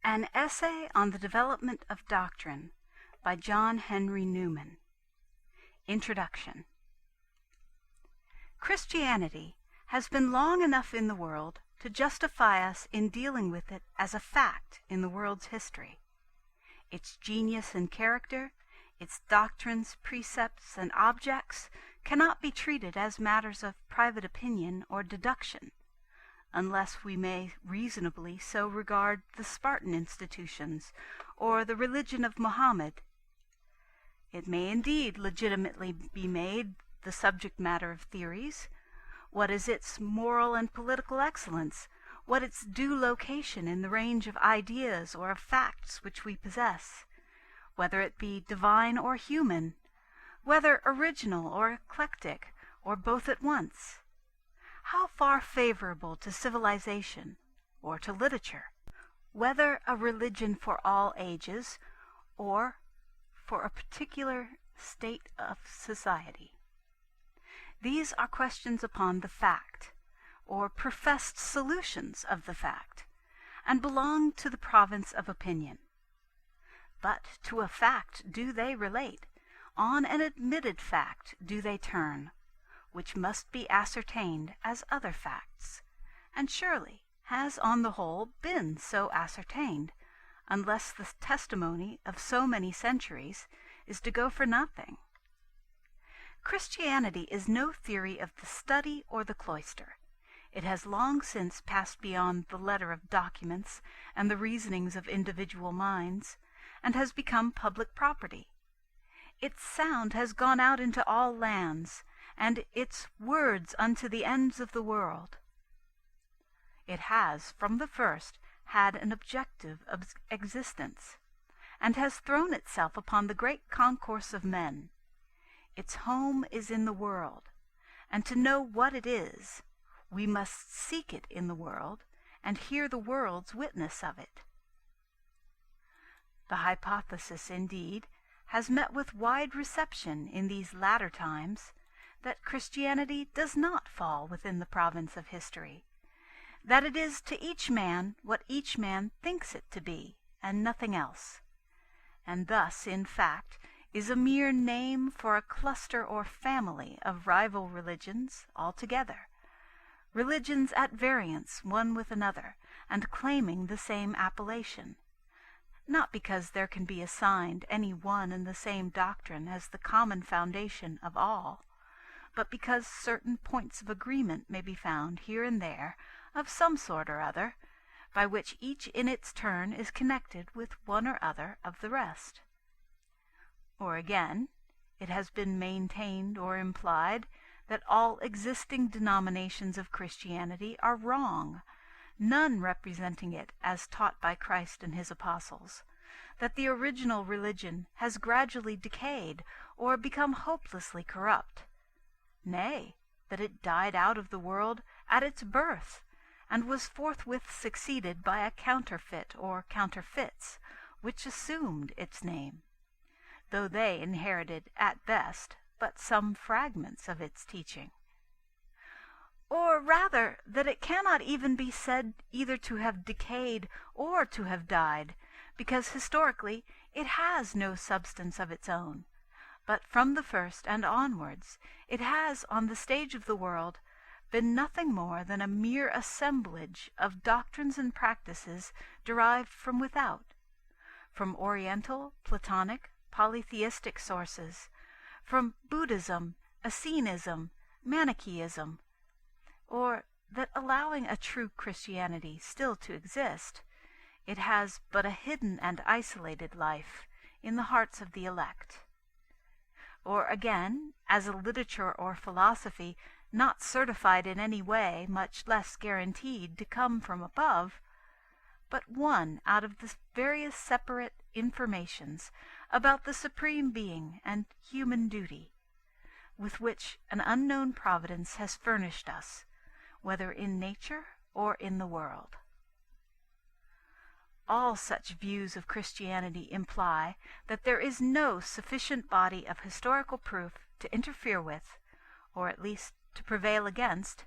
An Essay on the Development of Doctrine by John Henry Newman. Introduction. Christianity has been long enough in the world to justify us in dealing with it as a fact in the world's history. Its genius and character, its doctrines, precepts, and objects cannot be treated as matters of private opinion or deduction, unless we may reasonably so regard the Spartan institutions or the religion of Mohammed. It may indeed legitimately be made the subject matter of theories. What is its moral and political excellence? What its due location in the range of ideas or of facts which we possess? Whether it be divine or human? Whether original or eclectic, or both at once? How far favorable to civilization or to literature? Whether a religion for all ages or for a particular state of society? These are questions upon the fact, or professed solutions of the fact, and belong to the province of opinion. But to a fact do they relate, on an admitted fact do they turn, which must be ascertained as other facts, and surely has on the whole been so ascertained, unless the testimony of so many centuries is to go for nothing. Christianity is no theory of the study or the cloister. It has long since passed beyond the letter of documents and the reasonings of individual minds, and has become public property. Its sound has gone out into all lands, and its words unto the ends of the world. It has, from the first, had an objective existence, and has thrown itself upon the great concourse of men. Its home is in the world, and to know what it is, we must seek it in the world, and hear the world's witness of it. The hypothesis, indeed, has met with wide reception in these latter times, that Christianity does not fall within the province of history, that it is to each man what each man thinks it to be, and nothing else, and thus, in fact, is a mere name for a cluster or family of rival religions altogether, religions at variance one with another, and claiming the same appellation, not because there can be assigned any one and the same doctrine as the common foundation of all, but because certain points of agreement may be found here and there, of some sort or other, by which each in its turn is connected with one or other of the rest. Or again, it has been maintained or implied that all existing denominations of Christianity are wrong, none representing it as taught by Christ and his apostles, that the original religion has gradually decayed or become hopelessly corrupt, nay, that it died out of the world at its birth, and was forthwith succeeded by a counterfeit or counterfeits, which assumed its name, though they inherited at best but some fragments of its teaching. Or rather, that it cannot even be said either to have decayed or to have died, because historically it has no substance of its own, but from the first and onwards it has, on the stage of the world, been nothing more than a mere assemblage of doctrines and practices derived from without, from Oriental, Platonic, polytheistic sources, from Buddhism, Essenism, Manichaeism, or that, allowing a true Christianity still to exist, it has but a hidden and isolated life in the hearts of the elect. Or again, as a literature or philosophy not certified in any way, much less guaranteed to come from above, but one out of the various separate informations about the Supreme Being and human duty, with which an unknown providence has furnished us, whether in nature or in the world. All such views of Christianity imply that there is no sufficient body of historical proof to interfere with, or at least to prevail against,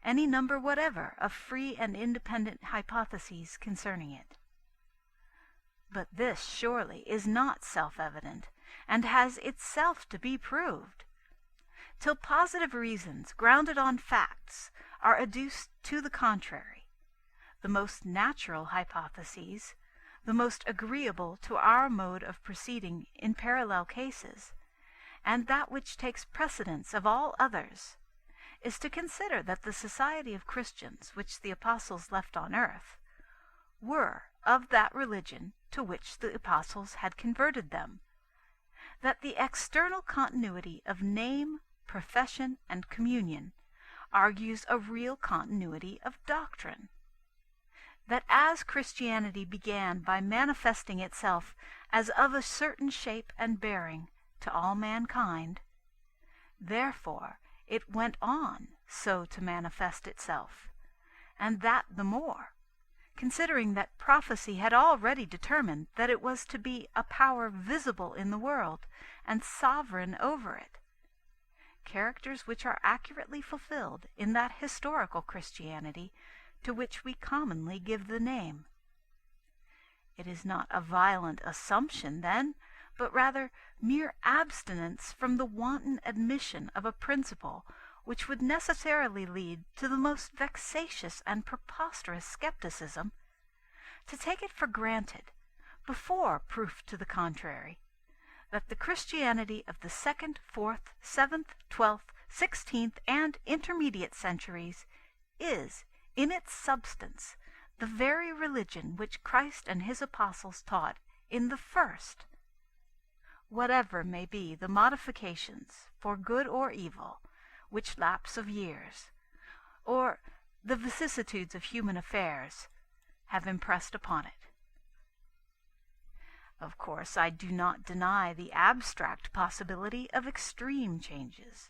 any number whatever of free and independent hypotheses concerning it. But this surely is not self-evident, and has itself to be proved. Till positive reasons, grounded on facts, are adduced to the contrary, the most natural hypotheses, the most agreeable to our mode of proceeding in parallel cases, and that which takes precedence of all others, is to consider that the society of Christians which the apostles left on earth were of that religion to which the apostles had converted them, that the external continuity of name, profession, and communion argues a real continuity of doctrine, that as Christianity began by manifesting itself as of a certain shape and bearing to all mankind, therefore it went on so to manifest itself, and that the more, considering that prophecy had already determined that it was to be a power visible in the world and sovereign over it, characters which are accurately fulfilled in that historical Christianity to which we commonly give the name. It is not a violent assumption, then, but rather mere abstinence from the wanton admission of a principle which would necessarily lead to the most vexatious and preposterous skepticism, to take it for granted, before proof to the contrary, that the Christianity of the 2nd, 4th, 7th, 12th, 16th, and intermediate centuries is, in its substance, the very religion which Christ and his apostles taught in the first, whatever may be the modifications, for good or evil, which lapse of years, or the vicissitudes of human affairs, have impressed upon it. Of course, I do not deny the abstract possibility of extreme changes.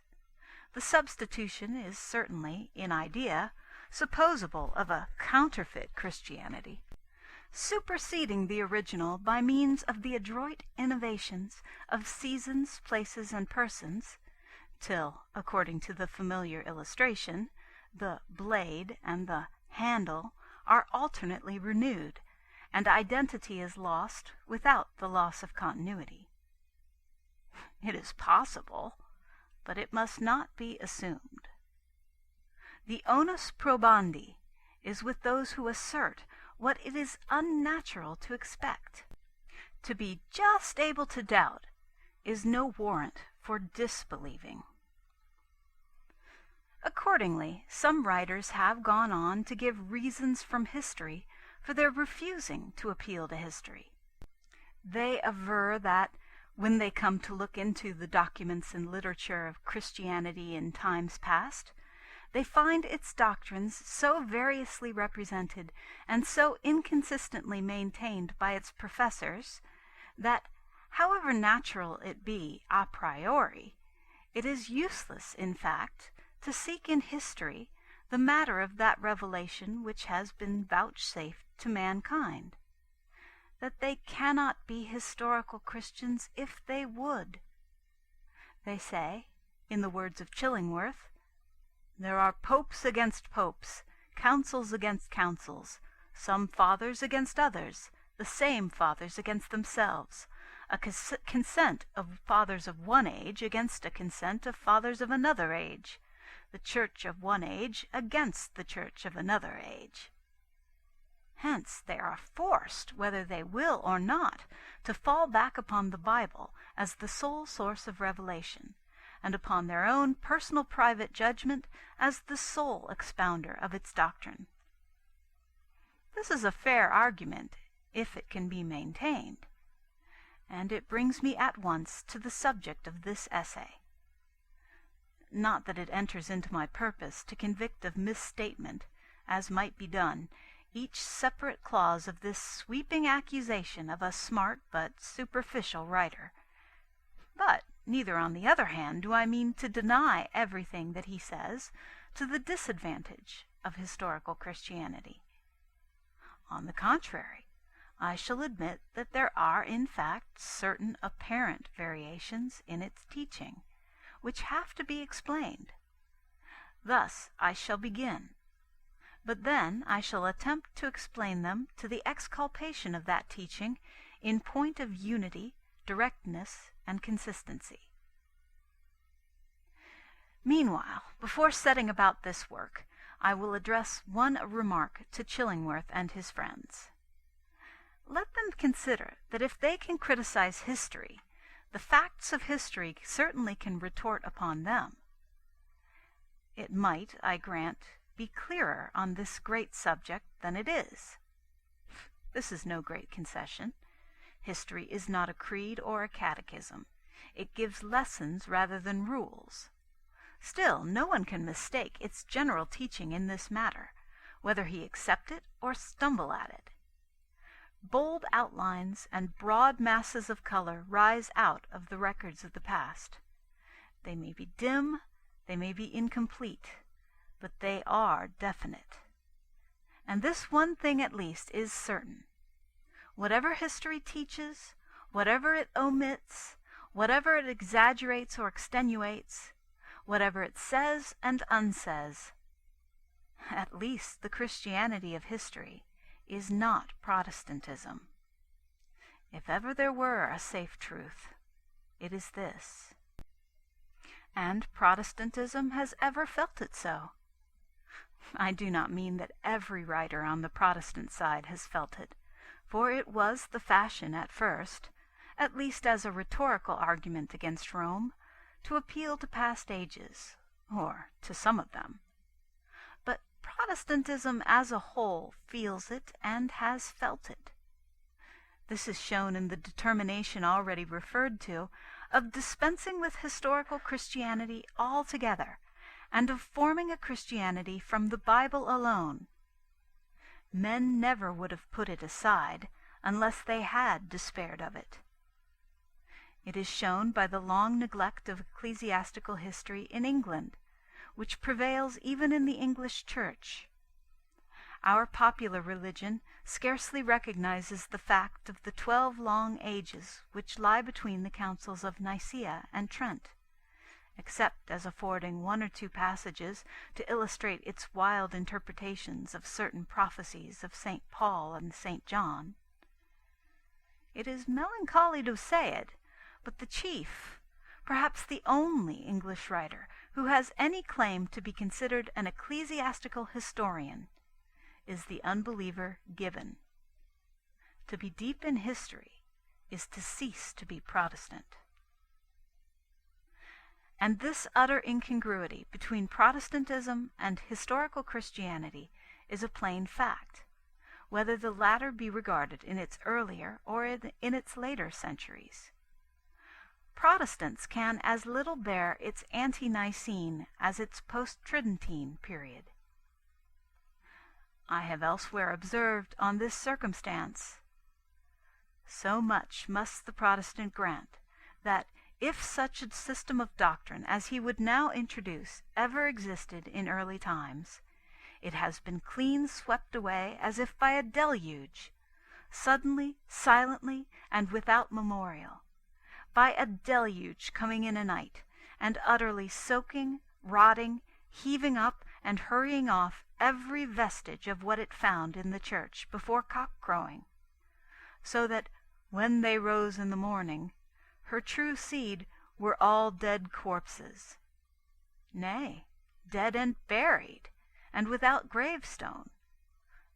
The substitution is certainly, in idea, supposable of a counterfeit Christianity, superseding the original by means of the adroit innovations of seasons, places, and persons, till, according to the familiar illustration, the blade and the handle are alternately renewed, and identity is lost without the loss of continuity. It is possible, but it must not be assumed. The onus probandi is with those who assert what it is unnatural to expect. To be just able to doubt is no warrant for disbelieving. Accordingly, some writers have gone on to give reasons from history for their refusing to appeal to history. They aver that, when they come to look into the documents and literature of Christianity in times past, they find its doctrines so variously represented and so inconsistently maintained by its professors that, however natural it be a priori, it is useless, in fact, to seek in history the matter of that revelation which has been vouchsafed to mankind, that they cannot be historical Christians if they would. They say, in the words of Chillingworth, "There are popes against popes, councils against councils, some fathers against others, the same fathers against themselves, a consent of fathers of one age against a consent of fathers of another age, the church of one age against the church of another age." Hence they are forced, whether they will or not, to fall back upon the Bible as the sole source of revelation, and upon their own personal private judgment as the sole expounder of its doctrine. This is a fair argument, if it can be maintained, and it brings me at once to the subject of this essay. Not that it enters into my purpose to convict of misstatement, as might be done, each separate clause of this sweeping accusation of a smart but superficial writer. But neither, on the other hand, do I mean to deny everything that he says to the disadvantage of historical Christianity. On the contrary, I shall admit that there are in fact certain apparent variations in its teaching, which have to be explained. Thus I shall begin, but then I shall attempt to explain them to the exculpation of that teaching in point of unity, directness, and consistency. Meanwhile, before setting about this work, I will address one remark to Chillingworth and his friends. Let them consider that if they can criticize history, the facts of history certainly can retort upon them. It might, I grant, be clearer on this great subject than it is. This is no great concession. History is not a creed or a catechism. It gives lessons rather than rules. Still, no one can mistake its general teaching in this matter, whether he accept it or stumble at it. Bold outlines and broad masses of color rise out of the records of the past. They may be dim, they may be incomplete, but they are definite. And this one thing at least is certain. Whatever history teaches, whatever it omits, whatever it exaggerates or extenuates, whatever it says and unsays, at least the Christianity of history is not Protestantism. If ever there were a safe truth, it is this. And Protestantism has ever felt it so. I do not mean that every writer on the Protestant side has felt it, for it was the fashion at first, at least as a rhetorical argument against Rome, to appeal to past ages, or to some of them. But Protestantism as a whole feels it and has felt it. This is shown in the determination already referred to of dispensing with historical Christianity altogether, and of forming a Christianity from the Bible alone. Men never would have put it aside unless they had despaired of it. It is shown by the long neglect of ecclesiastical history in England, which prevails even in the English Church. Our popular religion scarcely recognizes the fact of the 12 long ages which lie between the councils of Nicaea and Trent, except as affording one or two passages to illustrate its wild interpretations of certain prophecies of St. Paul and St. John. It is melancholy to say it, but the chief, perhaps the only English writer who has any claim to be considered an ecclesiastical historian, is the unbeliever Gibbon. To be deep in history is to cease to be Protestant. And this utter incongruity between Protestantism and historical Christianity is a plain fact, whether the latter be regarded in its earlier or in its later centuries. Protestants can as little bear its ante-Nicene as its post-Tridentine period. I have elsewhere observed on this circumstance, so much must the Protestant grant, that if such a system of doctrine as he would now introduce ever existed in early times, it has been clean swept away as if by a deluge, suddenly, silently, and without memorial, by a deluge coming in a night, and utterly soaking, rotting, heaving up, and hurrying off every vestige of what it found in the church before cock-crowing, so that, when they rose in the morning, her true seed were all dead corpses, nay, dead and buried, and without gravestone.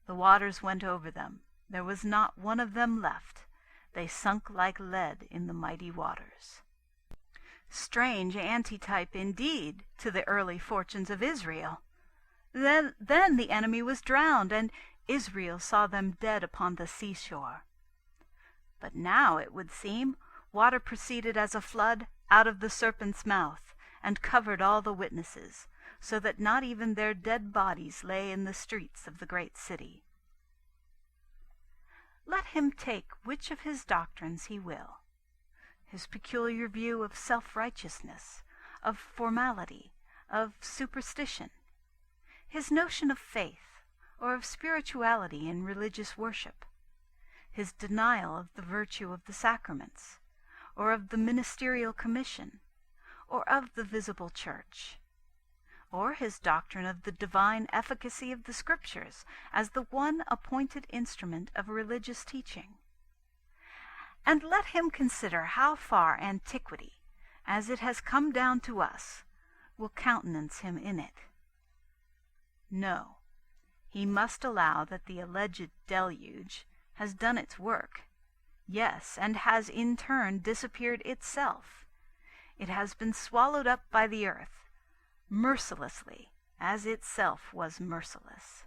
The waters went over them, there was not one of them left, they sunk like lead in the mighty waters. Strange antitype indeed to the early fortunes of Israel. Then the enemy was drowned, and Israel saw them dead upon the seashore. But now, it would seem, water proceeded as a flood out of the serpent's mouth, and covered all the witnesses, so that not even their dead bodies lay in the streets of the great city. Let him take which of his doctrines he will, his peculiar view of self-righteousness, of formality, of superstition, his notion of faith, or of spirituality in religious worship, his denial of the virtue of the sacraments, or of the ministerial commission, or of the visible church, or his doctrine of the divine efficacy of the Scriptures as the one appointed instrument of religious teaching. and let him consider how far antiquity, as it has come down to us, will countenance him in it. No, he must allow that the alleged deluge has done its work, yes, and has in turn disappeared itself. It has been swallowed up by the earth, mercilessly, as itself was merciless.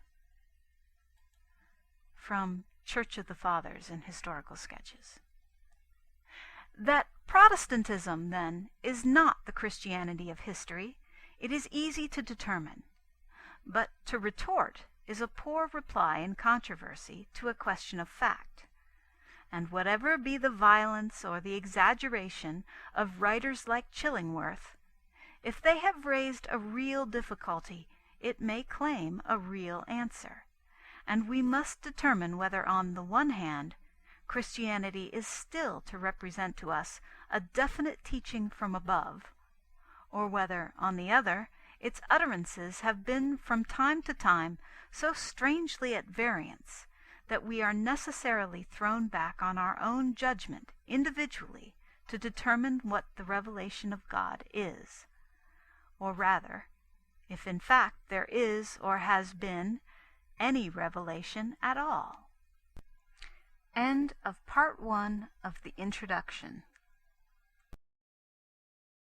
From Church of the Fathers and Historical Sketches. That Protestantism, then, is not the Christianity of history, it is easy to determine. But to retort is a poor reply in controversy to a question of fact. And whatever be the violence or the exaggeration of writers like Chillingworth, if they have raised a real difficulty, it may claim a real answer, and we must determine whether on the one hand Christianity is still to represent to us a definite teaching from above, or whether, on the other, its utterances have been from time to time so strangely at variance that we are necessarily thrown back on our own judgment individually to determine what the revelation of God is, or rather, if in fact there is or has been any revelation at all. End of Part 1 of the Introduction.